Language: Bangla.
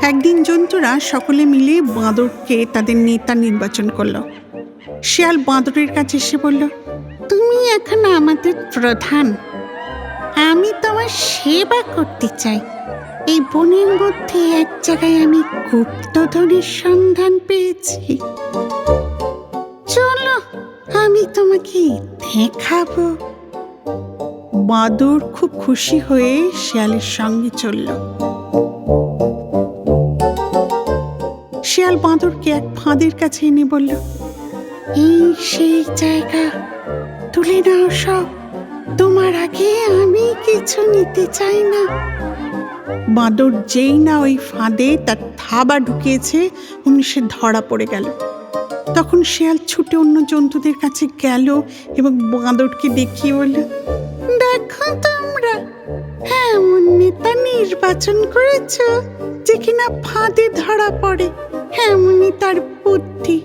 একদিন জন্তুরা সকলে মিলে বাঁদরকে তাদের নেতা নির্বাচন করলো। শিয়াল বাঁদরের কাছে এসে বলল, তুমি এখন আমাদের প্রধান, আমি তোমার সেবা করতে চাই। এই বনের মধ্যে এক জায়গায় আমি গুপ্তধনের সন্ধান পেয়েছি, চলো আমি তোমাকে দেখাবো। বাঁদর খুব খুশি হয়ে শিয়ালের সঙ্গে চলল। শিয়াল বাঁদরকে এক ফাঁদের কাছে এনে বলল, এই সেই জায়গা, তুলে নাও সব, তোমার আগে আমি কিছু নিতে চাই না। বাঁদর যেই না ওই ফাঁদে তার থাবা ঢুকিয়েছে অমনি সে ধরা পড়ে গেল। তখন শিয়াল ছুটে অন্য জন্তুদের কাছে গেল এবং বাঁদরকে দেখিয়ে বলল, দেখো তোমরা, এমন নেতা নির্বাচন করেছ যে কিনা ফাঁদে ধরা পড়ে, এমনই তার বুদ্ধি।